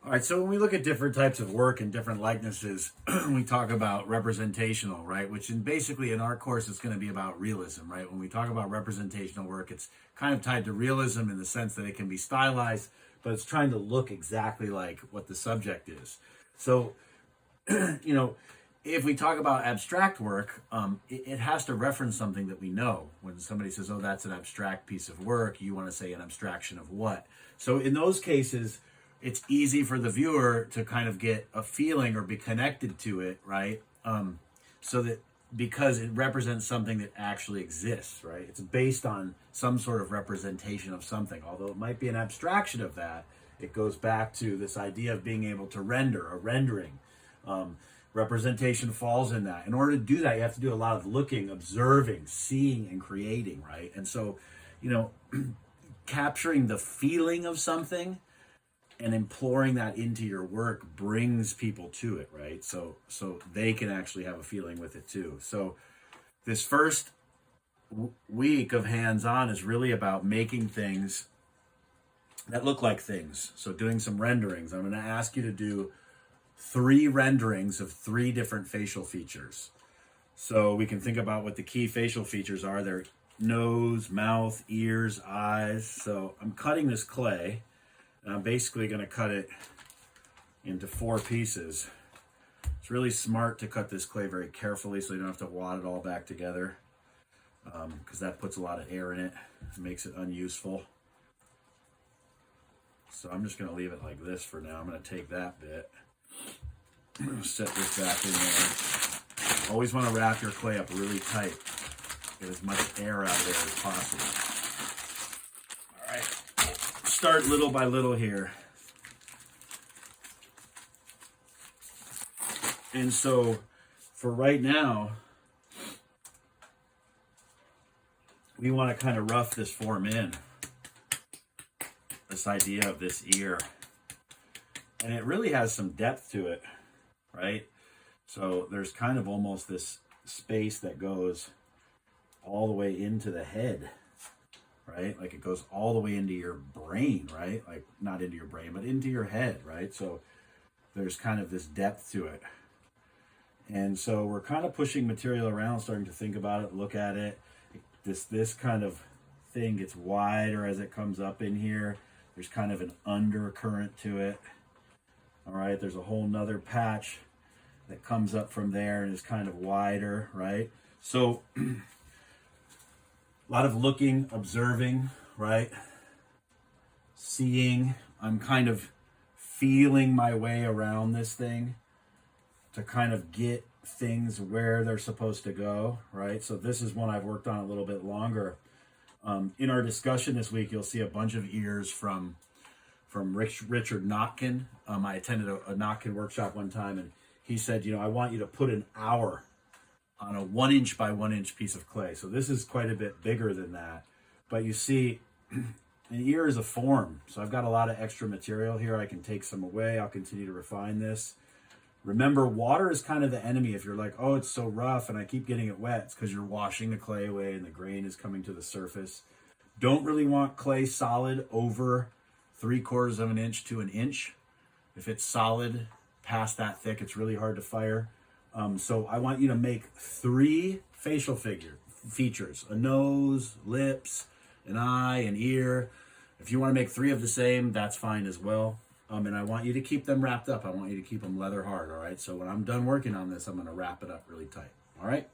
All right, so when we look at different types of work and different likenesses, we talk about representational, right? Which basically in our course is going to be about realism, right? When we talk about representational work, it's kind of tied to realism in the sense that it can be stylized, but it's trying to look exactly like what the subject is. So, you know, if we talk about abstract work, it has to reference something that we know. When somebody says, oh, that's an abstract piece of work, you want to say an abstraction of what? So in those cases, it's easy for the viewer to kind of get a feeling or be connected to it, right? So that because it represents something that actually exists, right? It's based on some sort of representation of something. Although it might be an abstraction of that, it goes back to this idea of being able to render, a rendering. Representation falls in that. In order to do that, you have to do a lot of looking, observing, seeing, and creating, right? And so, you know, capturing the feeling of something and imploring that into your work brings people to it, right? So they can actually have a feeling with it too. So this first week of hands-on is really about making things that look like things. So doing some renderings. I'm going to ask you to do 3 renderings of 3 different facial features. So we can think about what the key facial features are. They're nose, mouth, ears, eyes. So I'm cutting this clay. And I'm basically going to cut it into 4 pieces. It's really smart to cut this clay very carefully so you don't have to wad it all back together, because that puts a lot of air in it. It makes it unuseful. So I'm just going to leave it like this for now. I'm going to take that bit. I'm going to set this back in there. Always want to wrap your clay up really tight. Get as much air out of there as possible. All right. Start little by little here. And so for right now, we want to kind of rough this form in. This idea of this ear. And it really has some depth to it, right? So there's kind of almost this space that goes all the way into the head. Right? Like it goes all the way into your brain, right? Like not into your brain, but into your head, right? So there's kind of this depth to it. And so we're kind of pushing material around, starting to think about it, look at it. This kind of thing gets wider as it comes up in here. There's kind of an undercurrent to it. All right, there's a whole nother patch that comes up from there and is kind of wider, right? So a lot of looking, observing, right? Seeing. I'm kind of feeling my way around this thing to kind of get things where they're supposed to go, right? So this is one I've worked on a little bit longer. In our discussion this week, you'll see a bunch of ears from Richard Notkin. I attended a Notkin workshop one time, and he said, you know, I want you to put an hour on a 1 inch by 1 inch piece of clay. So this is quite a bit bigger than that. But you see, an ear is a form. So I've got a lot of extra material here. I can take some away. I'll continue to refine this. Remember, water is kind of the enemy. If you're like, oh, it's so rough and I keep getting it wet, it's because you're washing the clay away and the grain is coming to the surface. Don't really want clay solid over 3/4 of an inch to an inch. If it's solid past that thick, it's really hard to fire. So I want you to make 3 facial features: a nose, lips, an eye, an ear. If you want to make 3 of the same, that's fine as well. And I want you to keep them wrapped up. I want you to keep them leather hard, all right? So when I'm done working on this, I'm going to wrap it up really tight, all right?